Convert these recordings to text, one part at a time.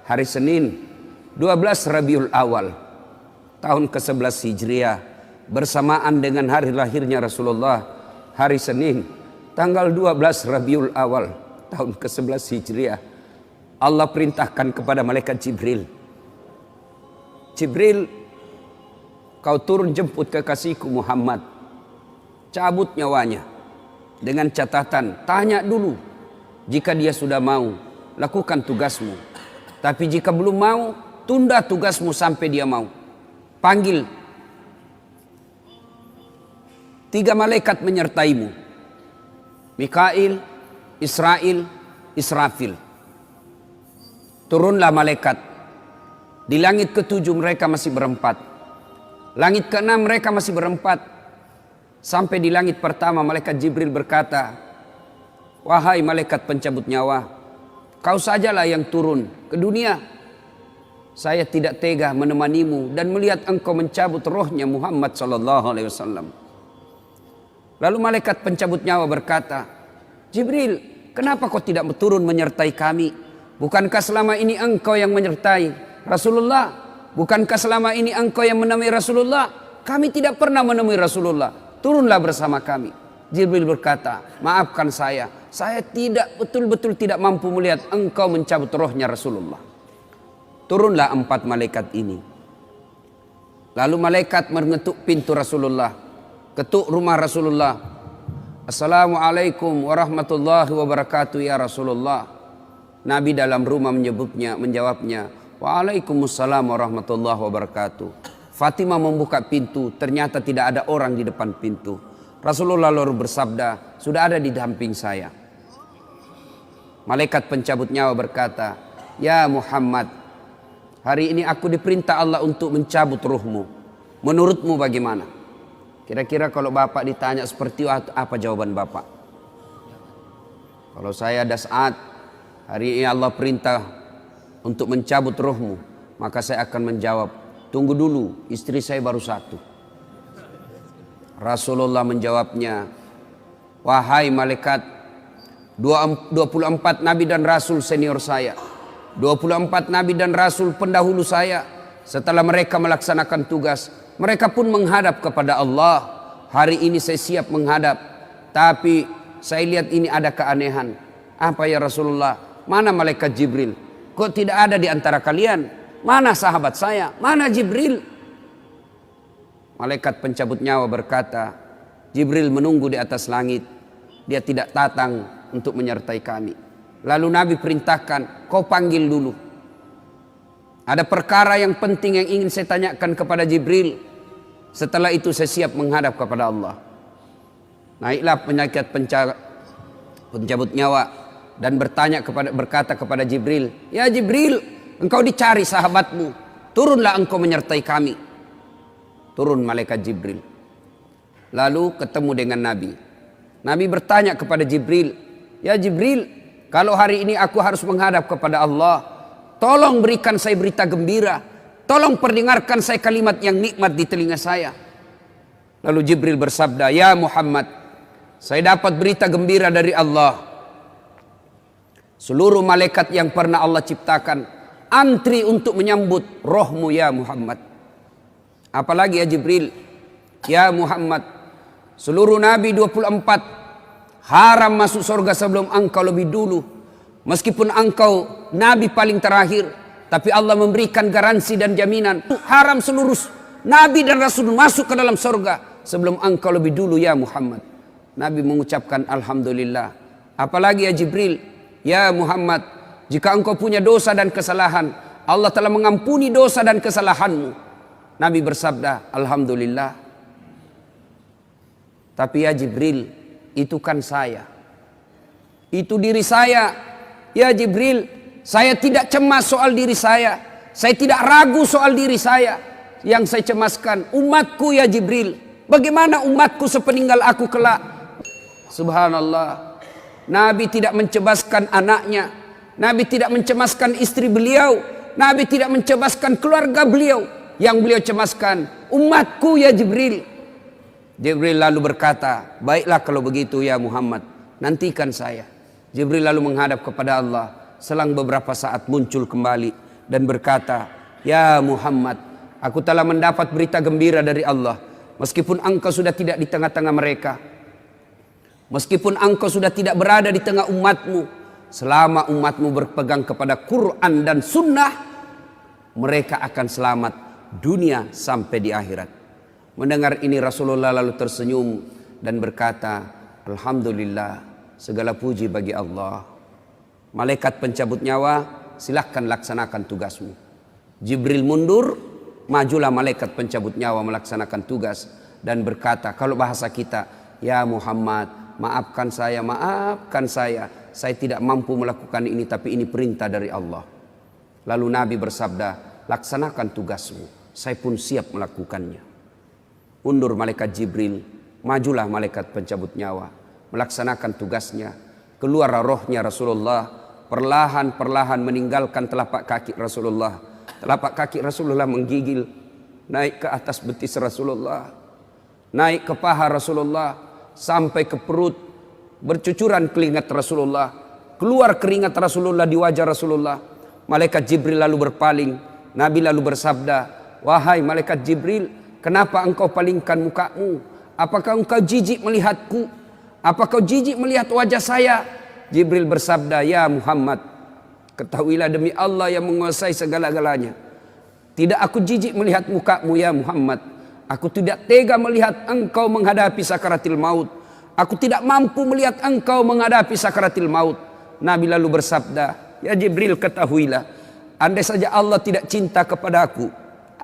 hari Senin 12 Rabiul Awal tahun ke-11 Hijriah, bersamaan dengan hari lahirnya Rasulullah, hari Senin tanggal 12 Rabiul Awal tahun ke-11 Hijriah, Allah perintahkan kepada malaikat Jibril, Jibril, kau turun jemput kekasihku Muhammad, cabut nyawanya, dengan catatan tanya dulu, jika dia sudah mau lakukan tugasmu, tapi jika belum mau tunda tugasmu sampai dia mau. Panggil 3 malaikat menyertaimu, Mikail, Israel, Israfil. Turunlah malaikat. Di langit ke-7 mereka masih berempat, langit ke-6 mereka masih berempat. Sampai di langit pertama malaikat Jibril berkata, wahai malaikat pencabut nyawa, kau sajalah yang turun ke dunia. Saya tidak tega menemanimu dan melihat engkau mencabut rohnya Muhammad SAW. Lalu malaikat pencabut nyawa berkata, Jibril, kenapa kau tidak turun menyertai kami? Bukankah selama ini engkau yang menyertai Rasulullah? Bukankah selama ini engkau yang menemui Rasulullah? Kami tidak pernah menemui Rasulullah. Turunlah bersama kami. Jibril berkata, maafkan saya tidak betul-betul tidak mampu melihat engkau mencabut rohnya Rasulullah. Turunlah 4 malaikat ini. Lalu malaikat mengetuk pintu Rasulullah, ketuk rumah Rasulullah. Assalamualaikum warahmatullahi wabarakatuh ya Rasulullah. Nabi dalam rumah menjawabnya, waalaikumsalam warahmatullahi wabarakatuh. Fatimah membuka pintu, ternyata tidak ada orang di depan pintu. Rasulullah lalu bersabda, sudah ada di samping saya. Malaikat pencabut nyawa berkata, ya Muhammad, hari ini aku diperintah Allah untuk mencabut ruhmu. Menurutmu bagaimana? Kira-kira kalau Bapak ditanya seperti itu, apa jawaban Bapak? Kalau saya ada saat hari ini Allah perintah untuk mencabut ruhmu, maka saya akan menjawab, tunggu dulu, istri saya baru 1. Rasulullah menjawabnya, wahai malaikat, 24 nabi dan rasul senior saya, 24 nabi dan rasul pendahulu saya, setelah mereka melaksanakan tugas, mereka pun menghadap kepada Allah. Hari ini saya siap menghadap, tapi saya lihat ini ada keanehan. Apa ya Rasulullah? Mana malaikat Jibril? Kok tidak ada di antara kalian? Mana sahabat saya? Mana Jibril? Malaikat pencabut nyawa berkata, Jibril menunggu di atas langit. Dia tidak datang untuk menyertai kami. Lalu Nabi perintahkan, kau panggil dulu. Ada perkara yang penting yang ingin saya tanyakan kepada Jibril. Setelah itu saya siap menghadap kepada Allah. Naiklah malaikat pencabut nyawa dan berkata kepada Jibril, ya Jibril, engkau dicari sahabatmu, turunlah engkau menyertai kami. Turun malaikat Jibril. Lalu ketemu dengan Nabi. Nabi bertanya kepada Jibril, ya Jibril, kalau hari ini aku harus menghadap kepada Allah, tolong berikan saya berita gembira, tolong perdengarkan saya kalimat yang nikmat di telinga saya. Lalu Jibril bersabda, ya Muhammad, saya dapat berita gembira dari Allah. Seluruh malaikat yang pernah Allah ciptakan antri untuk menyambut rohmu ya Muhammad. Apalagi ya Jibril, ya Muhammad, seluruh nabi 24 haram masuk surga sebelum engkau lebih dulu. Meskipun engkau nabi paling terakhir, tapi Allah memberikan garansi dan jaminan haram seluruh nabi dan rasul masuk ke dalam surga sebelum engkau lebih dulu ya Muhammad. Nabi mengucapkan alhamdulillah. Apalagi ya Jibril, ya Muhammad, jika engkau punya dosa dan kesalahan, Allah telah mengampuni dosa dan kesalahanmu. Nabi bersabda, alhamdulillah. Tapi ya Jibril, itu kan saya, itu diri saya. Ya Jibril, saya tidak cemas soal diri saya tidak ragu soal diri saya. Yang saya cemaskan umatku ya Jibril. Bagaimana umatku sepeninggal aku kelak? Subhanallah, Nabi tidak mencemaskan anaknya, Nabi tidak mencemaskan istri beliau, Nabi tidak mencemaskan keluarga beliau. Yang beliau cemaskan umatku ya Jibril. Jibril lalu berkata, baiklah kalau begitu ya Muhammad, nantikan saya. Jibril lalu menghadap kepada Allah. Selang beberapa saat muncul kembali dan berkata, "Ya Muhammad, aku telah mendapat berita gembira dari Allah. Meskipun engkau sudah tidak di tengah-tengah mereka, meskipun engkau sudah tidak berada di tengah umatmu, selama umatmu berpegang kepada Quran dan Sunnah, mereka akan selamat dunia sampai di akhirat." Mendengar ini Rasulullah lalu tersenyum dan berkata, "Alhamdulillah, segala puji bagi Allah. Malaikat pencabut nyawa, silahkan laksanakan tugasmu." Jibril mundur, majulah malaikat pencabut nyawa melaksanakan tugas dan berkata, kalau bahasa kita, "Ya Muhammad, maafkan saya, maafkan saya. Saya tidak mampu melakukan ini, tapi ini perintah dari Allah." Lalu Nabi bersabda, "Laksanakan tugasmu, saya pun siap melakukannya." Mundur malaikat Jibril, majulah malaikat pencabut nyawa melaksanakan tugasnya. Keluar rohnya Rasulullah, perlahan-perlahan meninggalkan telapak kaki Rasulullah. Telapak kaki Rasulullah menggigil naik ke atas betis Rasulullah, naik ke paha Rasulullah, sampai ke perut. Bercucuran keringat Rasulullah, keluar keringat Rasulullah di wajah Rasulullah. Malaikat Jibril lalu berpaling. Nabi lalu bersabda, "Wahai malaikat Jibril, kenapa engkau palingkan mukamu? Apakah engkau jijik melihatku? Apakah kau jijik melihat wajah saya?" Jibril bersabda, "Ya Muhammad, ketahuilah demi Allah yang menguasai segala-galanya, tidak aku jijik melihat mukamu ya Muhammad. Aku tidak tega melihat engkau menghadapi sakaratil maut. Aku tidak mampu melihat engkau menghadapi sakaratil maut." Nabi lalu bersabda, "Ya Jibril, ketahuilah, andai saja Allah tidak cinta kepadaku,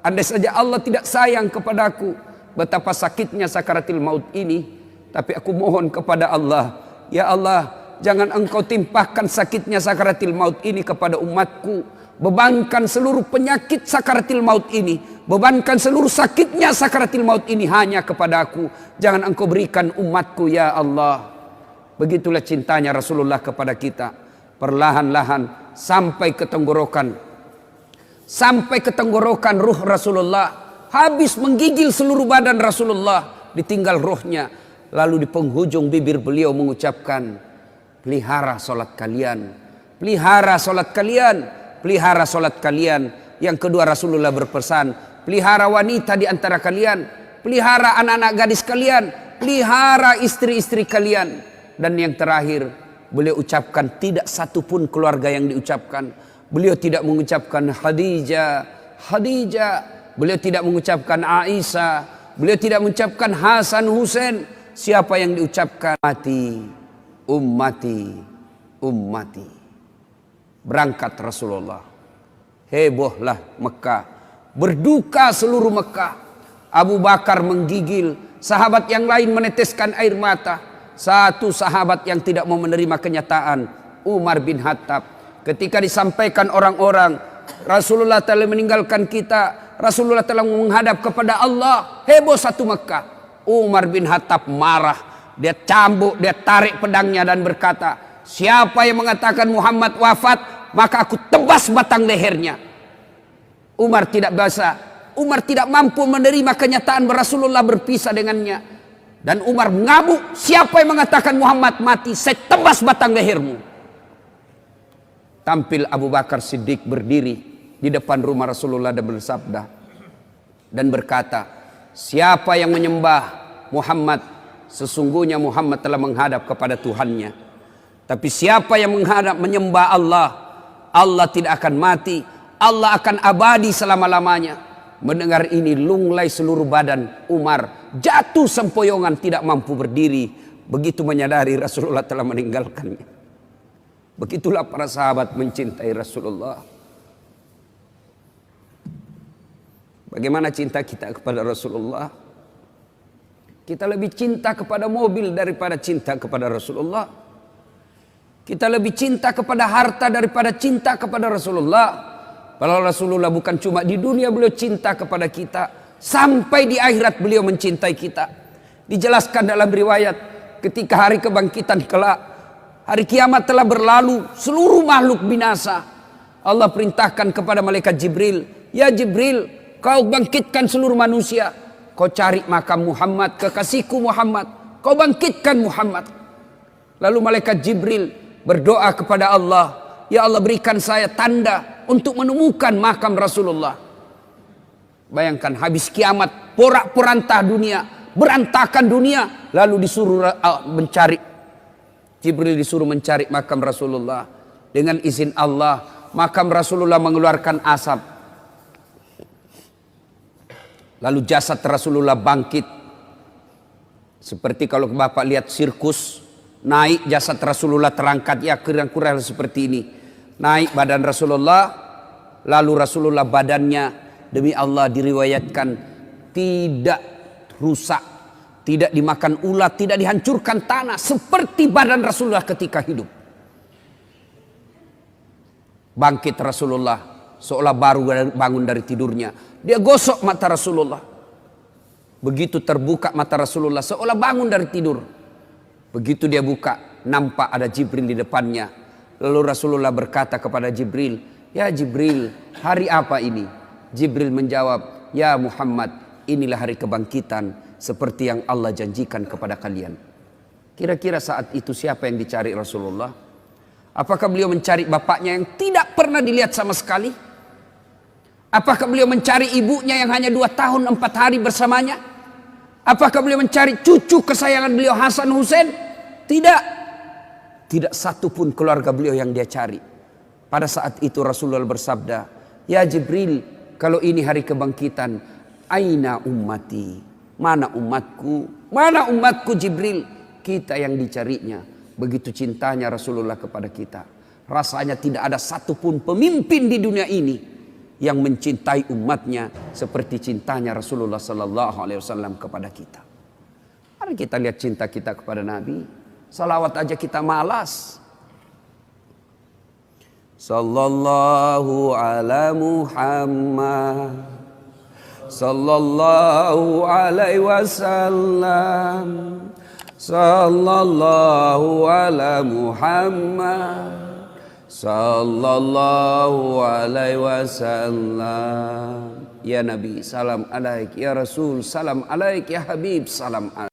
andai saja Allah tidak sayang kepadaku, betapa sakitnya sakaratil maut ini. Tapi aku mohon kepada Allah, ya Allah, jangan engkau timpahkan sakitnya sakaratil maut ini kepada umatku. Bebankan seluruh penyakit sakaratil maut ini, bebankan seluruh sakitnya sakaratil maut ini hanya kepada aku. Jangan engkau berikan umatku ya Allah." Begitulah cintanya Rasulullah kepada kita. Perlahan-lahan sampai ke tenggorokan. Sampai ke tenggorokan ruh Rasulullah. Habis menggigil seluruh badan Rasulullah, ditinggal ruhnya. Lalu di penghujung bibir beliau mengucapkan, "Pelihara solat kalian, pelihara solat kalian, pelihara solat kalian." Yang kedua Rasulullah berpesan, pelihara wanita di antara kalian, pelihara anak-anak gadis kalian, pelihara istri-istri kalian. Dan yang terakhir beliau ucapkan, tidak satu pun keluarga yang diucapkan. Beliau tidak mengucapkan Khadijah, Khadijah. Beliau tidak mengucapkan Aisyah. Beliau tidak mengucapkan Hasan, Husain. Siapa yang diucapkan? Ummati, ummati, ummati. Berangkat Rasulullah. Hebohlah Mekah. Berduka seluruh Mekah. Abu Bakar menggigil. Sahabat yang lain meneteskan air mata. Satu sahabat yang tidak mau menerima kenyataan, Umar bin Khattab. Ketika disampaikan orang-orang, Rasulullah telah meninggalkan kita, Rasulullah telah menghadap kepada Allah, heboh satu Mekah. Umar bin Khattab marah. Dia cambuk, dia tarik pedangnya dan berkata, "Siapa yang mengatakan Muhammad wafat, maka aku tebas batang lehernya." Umar tidak bisa, Umar tidak mampu menerima kenyataan Rasulullah berpisah dengannya. Dan Umar mengamuk, "Siapa yang mengatakan Muhammad mati, saya tebas batang lehermu." Tampil Abu Bakar Siddiq berdiri di depan rumah Rasulullah dan bersabda dan berkata, "Siapa yang menyembah Muhammad, sesungguhnya Muhammad telah menghadap kepada Tuhannya. Tapi siapa yang menyembah Allah, Allah tidak akan mati, Allah akan abadi selama-lamanya." Mendengar ini lunglai seluruh badan Umar, jatuh sempoyongan tidak mampu berdiri. Begitu menyadari Rasulullah telah meninggalkannya. Begitulah para sahabat mencintai Rasulullah. Bagaimana cinta kita kepada Rasulullah? Kita lebih cinta kepada mobil daripada cinta kepada Rasulullah. Kita lebih cinta kepada harta daripada cinta kepada Rasulullah. Kalau Rasulullah bukan cuma di dunia beliau cinta kepada kita, sampai di akhirat beliau mencintai kita. Dijelaskan dalam riwayat, ketika hari kebangkitan kelak, hari kiamat telah berlalu, seluruh makhluk binasa. Allah perintahkan kepada malaikat Jibril, "Ya Jibril, kau bangkitkan seluruh manusia. Kau cari makam Muhammad, kekasihku Muhammad. Kau bangkitkan Muhammad." Lalu malaikat Jibril berdoa kepada Allah, "Ya Allah, berikan saya tanda untuk menemukan makam Rasulullah. Bayangkan habis kiamat, porak-poranda dunia, berantakan dunia, lalu disuruh mencari. Jibril disuruh mencari makam Rasulullah. Dengan izin Allah, makam Rasulullah mengeluarkan asap. Lalu jasad Rasulullah bangkit. Seperti kalau Bapak lihat sirkus, naik jasad Rasulullah terangkat, ya kurang-kurang seperti ini. Naik badan Rasulullah, lalu Rasulullah badannya demi Allah diriwayatkan tidak rusak, tidak dimakan ulat, tidak dihancurkan tanah, seperti badan Rasulullah ketika hidup. Bangkit Rasulullah seolah baru bangun dari tidurnya. Dia gosok mata Rasulullah. Begitu terbuka mata Rasulullah seolah bangun dari tidur. Begitu dia buka, nampak ada Jibril di depannya. Lalu Rasulullah berkata kepada Jibril, "Ya Jibril, hari apa ini?" Jibril menjawab, "Ya Muhammad, inilah hari kebangkitan seperti yang Allah janjikan kepada kalian." Kira-kira saat itu siapa yang dicari Rasulullah? Apakah beliau mencari bapaknya yang tidak pernah dilihat sama sekali? Apakah beliau mencari ibunya yang hanya 2 tahun 4 hari bersamanya? Apakah beliau mencari cucu kesayangan beliau Hasan Husain? Tidak. Tidak satu pun keluarga beliau yang dia cari. Pada saat itu Rasulullah bersabda, "Ya Jibril, kalau ini hari kebangkitan, aina ummati? Mana umatku? Mana umatku Jibril?" Kita yang dicarinya. Begitu cintanya Rasulullah kepada kita. Rasanya tidak ada satupun pemimpin di dunia ini yang mencintai umatnya seperti cintanya Rasulullah sallallahu alaihi wasallam kepada kita. Mari kita lihat cinta kita kepada Nabi. Salawat aja kita malas. Sallallahu ala Muhammad, sallallahu alaihi wasallam, sallallahu ala Muhammad, sallallahu alaihi wasallam. Ya Nabi, salam alaik. Ya Rasul, salam alaik. Ya Habib, salam alaik.